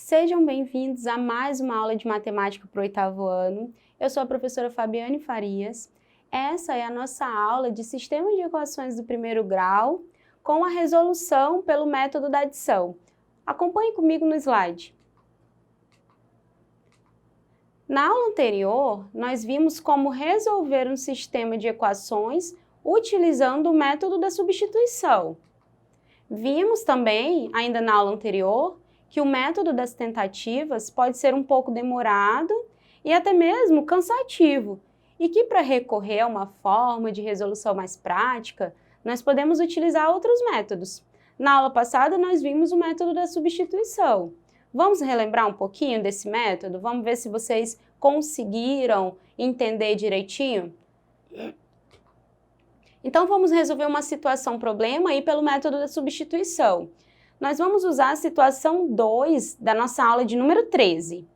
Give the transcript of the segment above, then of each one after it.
Sejam bem-vindos a mais uma aula de matemática para o 8º ano. Eu sou a professora Fabiane Farias. Essa é a nossa aula de sistema de equações do primeiro grau com a resolução pelo método da adição. Acompanhe comigo no slide. Na aula anterior, nós vimos como resolver um sistema de equações utilizando o método da substituição. Vimos também, ainda na aula anterior, que o método das tentativas pode ser um pouco demorado e até mesmo cansativo, e que para recorrer a uma forma de resolução mais prática, nós podemos utilizar outros métodos. Na aula passada, nós vimos o método da substituição. Vamos relembrar um pouquinho desse método? Vamos ver se vocês conseguiram entender direitinho? Então, vamos resolver uma situação-problema aí pelo método da substituição. Nós vamos usar a situação 2 da nossa aula de número 13.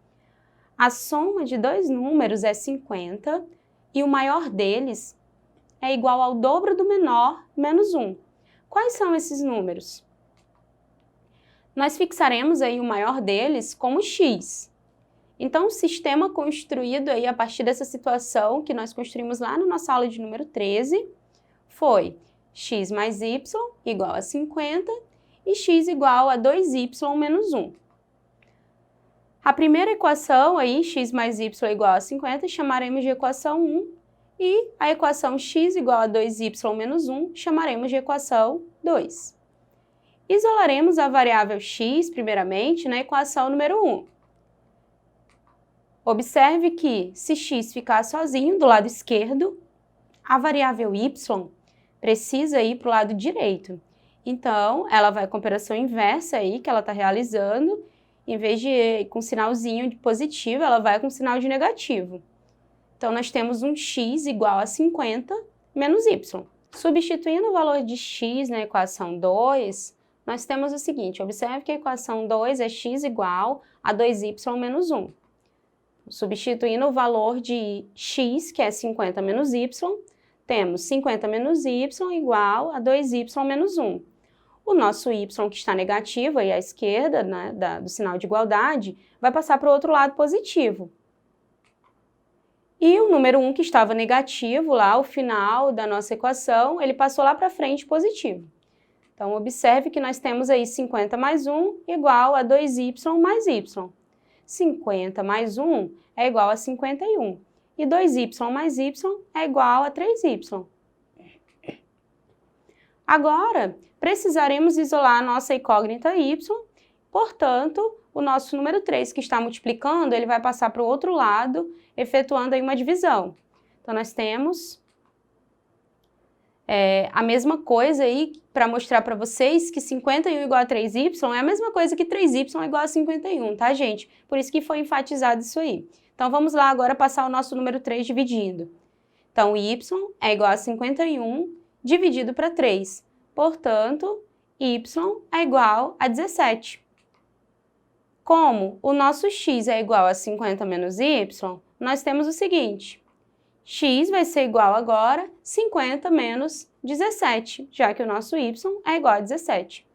A soma de dois números é 50 e o maior deles é igual ao dobro do menor menos 1. Quais são esses números? Nós fixaremos aí o maior deles como x. Então, o sistema construído aí a partir dessa situação que nós construímos lá na nossa aula de número 13 foi x mais y igual a 50 e x igual a 2y menos 1. A primeira equação aí, x mais y igual a 50, chamaremos de equação 1 e a equação x igual a 2y menos 1 chamaremos de equação 2. Isolaremos a variável x, primeiramente, na equação número 1. Observe que, se x ficar sozinho do lado esquerdo, a variável y precisa ir para o lado direito. Então, ela vai com a operação inversa aí, que ela está realizando, em vez de ir com sinalzinho de positivo, ela vai com sinal de negativo. Então, nós temos um x igual a 50 menos y. Substituindo o valor de x na equação 2, nós temos o seguinte, observe que a equação 2 é x igual a 2y menos 1. Substituindo o valor de x, que é 50 menos y, temos 50 menos y igual a 2y menos 1. O nosso y que está negativo aí à esquerda, né, do sinal de igualdade, vai passar para o outro lado positivo. E o número 1 que estava negativo lá ao final da nossa equação, ele passou lá para frente positivo. Então, observe que nós temos aí 50 mais 1 igual a 2y mais y. 50 mais 1 é igual a 51. E 2y mais y é igual a 3y. Agora, precisaremos isolar a nossa incógnita y, portanto, o nosso número 3 que está multiplicando, ele vai passar para o outro lado, efetuando aí uma divisão. Então, nós temos a mesma coisa aí, para mostrar para vocês que 51 igual a 3y é a mesma coisa que 3y igual a 51, tá, gente? Por isso que foi enfatizado isso aí. Então, vamos lá agora passar o nosso número 3 dividindo. Então, y é igual a 51 dividido para 3. Portanto, y é igual a 17. Como o nosso x é igual a 50 menos y, nós temos o seguinte. X vai ser igual agora a 50 menos 17, já que o nosso y é igual a 17.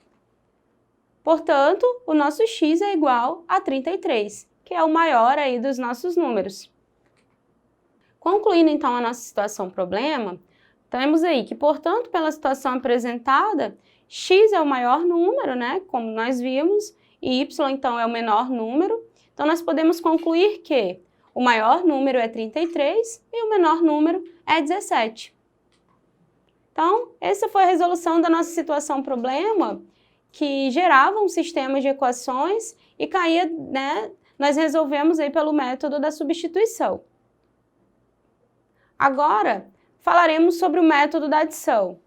Portanto, o nosso x é igual a 33, que é o maior aí dos nossos números. Concluindo então a nossa situação-problema, temos aí que, portanto, pela situação apresentada, x é o maior número, né, como nós vimos, e y, então, é o menor número. Então, nós podemos concluir que o maior número é 33 e o menor número é 17. Então, essa foi a resolução da nossa situação-problema, que gerava um sistema de equações e caía, né, nós resolvemos aí pelo método da substituição. Agora, falaremos sobre o método da adição.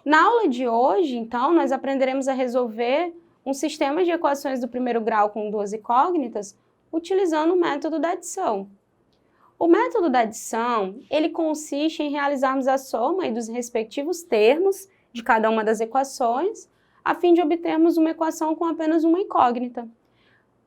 Na aula de hoje, então, nós aprenderemos a resolver um sistema de equações do primeiro grau com duas incógnitas utilizando o método da adição. O método da adição, ele consiste em realizarmos a soma aí dos respectivos termos de cada uma das equações, a fim de obtermos uma equação com apenas uma incógnita.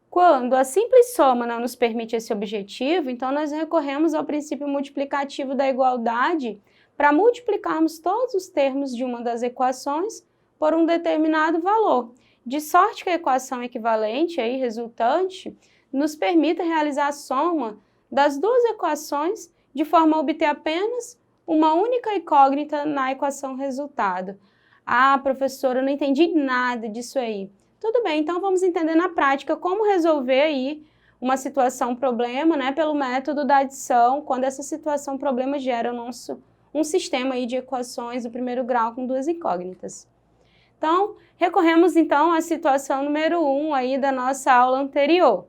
Quando a simples soma não nos permite esse objetivo, então nós recorremos ao princípio multiplicativo da igualdade para multiplicarmos todos os termos de uma das equações por um determinado valor, de sorte que a equação equivalente, aí, resultante, nos permita realizar a soma das duas equações de forma a obter apenas uma única incógnita na equação resultado. Ah, professora, eu não entendi nada disso aí. Tudo bem, então vamos entender na prática como resolver aí uma situação problema, né, pelo método da adição, quando essa situação problema gera um sistema aí de equações do primeiro grau com duas incógnitas. Então, recorremos então à situação número 1 aí da nossa aula anterior.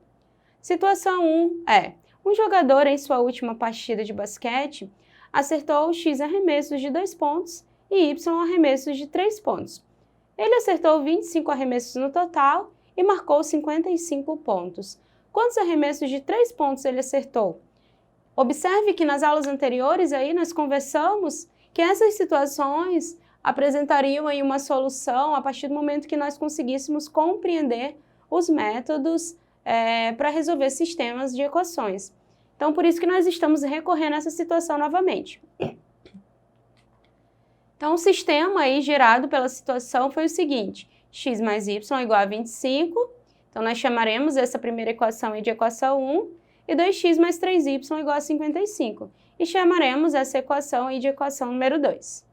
Situação 1 é: um jogador em sua última partida de basquete acertou X arremessos de 2 pontos e Y arremessos de 3 pontos. Ele acertou 25 arremessos no total e marcou 55 pontos. Quantos arremessos de 3 pontos ele acertou? Observe que nas aulas anteriores aí nós conversamos que essas situações apresentariam aí uma solução a partir do momento que nós conseguíssemos compreender os métodos para resolver sistemas de equações. Então, por isso que nós estamos recorrendo a essa situação novamente. Então, o sistema aí gerado pela situação foi o seguinte: x mais y igual a 25. Então, nós chamaremos essa primeira equação aí de equação 1, e 2x mais 3y igual a 55. E chamaremos essa equação aí de equação número 2.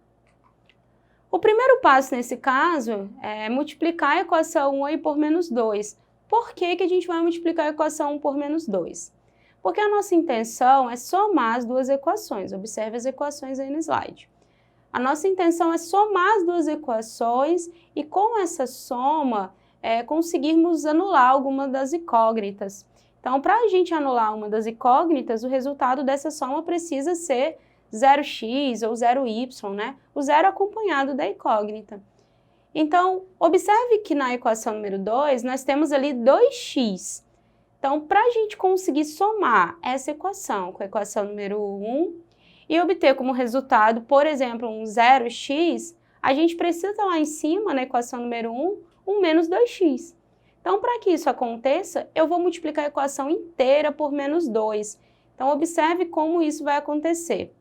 O primeiro passo nesse caso é multiplicar a equação 1 aí por menos 2. Por que que a gente vai multiplicar a equação 1 por menos 2? Porque a nossa intenção é somar as duas equações. Observe as equações aí no slide. A nossa intenção é somar as duas equações e com essa soma conseguirmos anular alguma das incógnitas. Então, para a gente anular uma das incógnitas, o resultado dessa soma precisa ser 0x ou 0y, né? O zero acompanhado da incógnita. Então, observe que na equação número 2, nós temos ali 2x. Então, para a gente conseguir somar essa equação com a equação número 1 e obter como resultado, por exemplo, um 0x, a gente precisa lá em cima, na equação número 1, um menos 2x. Então, para que isso aconteça, eu vou multiplicar a equação inteira por menos 2. Então, observe como isso vai acontecer.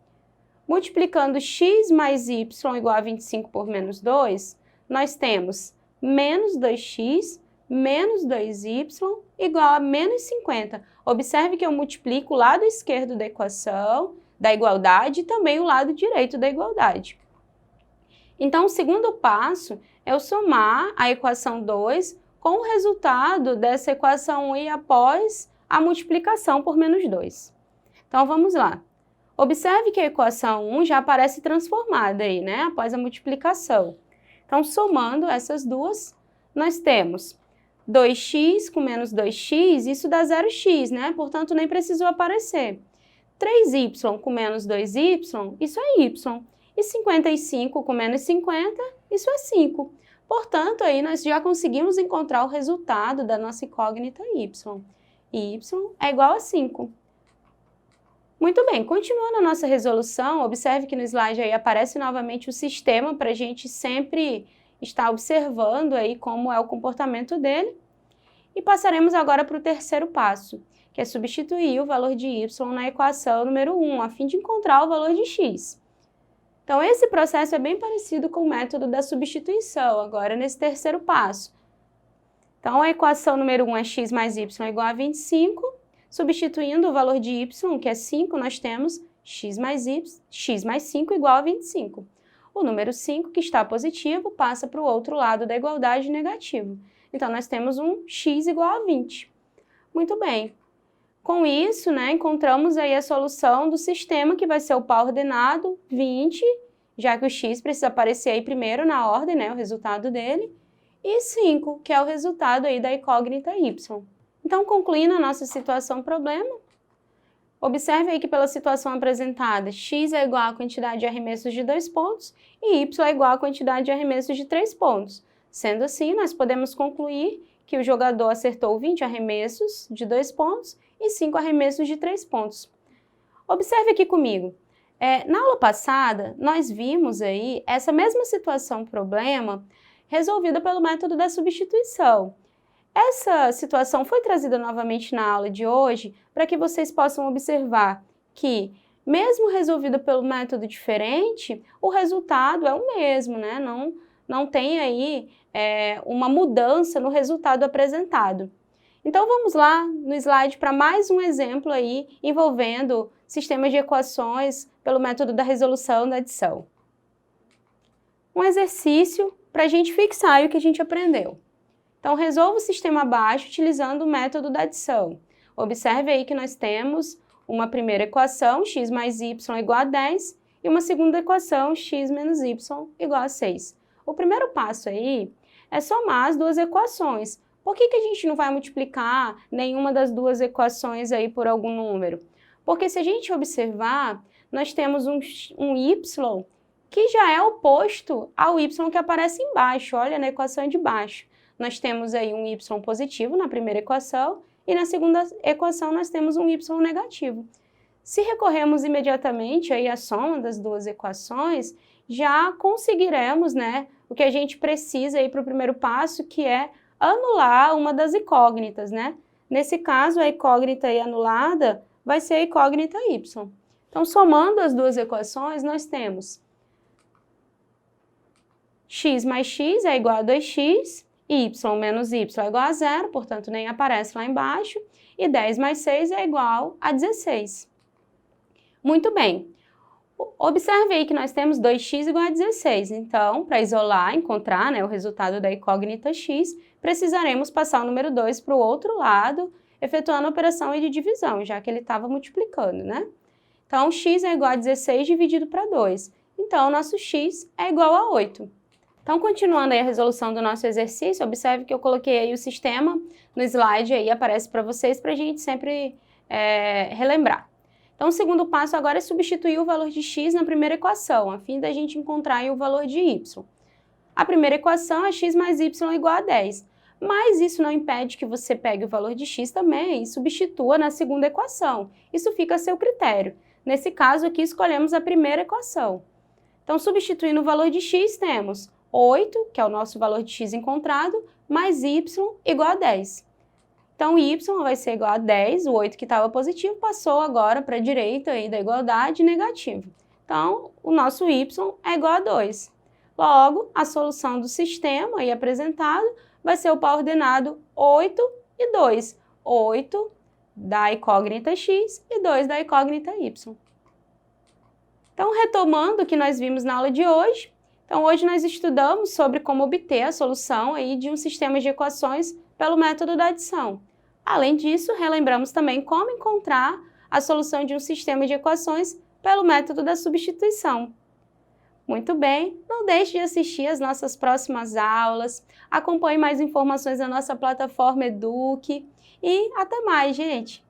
Multiplicando x mais y igual a 25 por menos 2, nós temos menos 2x menos 2y igual a menos 50. Observe que eu multiplico o lado esquerdo da equação, da igualdade, e também o lado direito da igualdade. Então, o segundo passo é eu somar a equação 2 com o resultado dessa equação e após a multiplicação por menos 2. Então, vamos lá. Observe que a equação 1 já aparece transformada aí, né, após a multiplicação. Então, somando essas duas, nós temos 2x com menos 2x, isso dá 0x, né? Portanto, nem precisou aparecer. 3y com menos 2y, isso é y. E 55 com menos 50, isso é 5. Portanto, aí nós já conseguimos encontrar o resultado da nossa incógnita y. Y é igual a 5. Muito bem, continuando a nossa resolução, observe que no slide aí aparece novamente o sistema para a gente sempre estar observando aí como é o comportamento dele. E passaremos agora para o terceiro passo, que é substituir o valor de y na equação número 1, a fim de encontrar o valor de x. Então, esse processo é bem parecido com o método da substituição, agora nesse terceiro passo. Então, a equação número 1 é x mais y igual a 25. Substituindo o valor de y, que é 5, nós temos x mais 5 igual a 25. O número 5, que está positivo, passa para o outro lado da igualdade negativo. Então, nós temos um x igual a 20. Muito bem. Com isso, né, encontramos aí a solução do sistema, que vai ser o par ordenado 20, já que o x precisa aparecer aí primeiro na ordem, né, o resultado dele, e 5, que é o resultado aí da incógnita y. Então, concluindo a nossa situação problema, observe aí que pela situação apresentada, x é igual à quantidade de arremessos de 2 pontos e y é igual à quantidade de arremessos de 3 pontos. Sendo assim, nós podemos concluir que o jogador acertou 20 arremessos de 2 pontos e 5 arremessos de 3 pontos. Observe aqui comigo. Na aula passada, nós vimos aí essa mesma situação problema resolvida pelo método da substituição. Essa situação foi trazida novamente na aula de hoje para que vocês possam observar que, mesmo resolvida pelo método diferente, o resultado é o mesmo, né? não tem aí uma mudança no resultado apresentado. Então vamos lá no slide para mais um exemplo aí envolvendo sistemas de equações pelo método da resolução da adição. Um exercício para a gente fixar aí o que a gente aprendeu. Então resolva o sistema abaixo utilizando o método da adição. Observe aí que nós temos uma primeira equação, x mais y igual a 10, e uma segunda equação, x menos y igual a 6. O primeiro passo aí é somar as duas equações. Por que a gente não vai multiplicar nenhuma das duas equações aí por algum número? Porque se a gente observar, nós temos um y que já é oposto ao y que aparece embaixo, olha na equação de baixo. Nós temos aí um y positivo na primeira equação e na segunda equação nós temos um y negativo. Se recorrermos imediatamente aí à soma das duas equações, já conseguiremos, né, o que a gente precisa aí para o primeiro passo, que é anular uma das incógnitas, né? Nesse caso, a incógnita aí anulada vai ser a incógnita y. Então, somando as duas equações, nós temos x mais x é igual a 2x, y menos y é igual a 0, portanto, nem aparece lá embaixo, e 10 mais 6 é igual a 16. Muito bem. Observe aí que nós temos 2x igual a 16, então, para isolar, encontrar, né, o resultado da incógnita x, precisaremos passar o número 2 para o outro lado, efetuando a operação de divisão, já que ele estava multiplicando, né? Então, x é igual a 16 dividido para 2, então, o nosso x é igual a 8. Então, continuando aí a resolução do nosso exercício, observe que eu coloquei aí o sistema no slide, aí aparece para vocês, para a gente sempre relembrar. Então, o segundo passo agora é substituir o valor de x na primeira equação, a fim da gente encontrar aí o valor de y. A primeira equação é x mais y igual a 10, mas isso não impede que você pegue o valor de x também e substitua na segunda equação. Isso fica a seu critério. Nesse caso aqui, escolhemos a primeira equação. Então, substituindo o valor de x, temos 8, que é o nosso valor de x encontrado, mais y igual a 10. Então, y vai ser igual a 10, o 8 que estava positivo passou agora para a direita aí da igualdade negativo. Então, o nosso y é igual a 2. Logo, a solução do sistema aí apresentado vai ser o par ordenado 8 e 2. 8 da incógnita x e 2 da incógnita y. Então, retomando o que nós vimos na aula de hoje, então hoje nós estudamos sobre como obter a solução aí de um sistema de equações pelo método da adição. Além disso, relembramos também como encontrar a solução de um sistema de equações pelo método da substituição. Muito bem, não deixe de assistir às nossas próximas aulas, acompanhe mais informações na nossa plataforma Eduque e até mais, gente!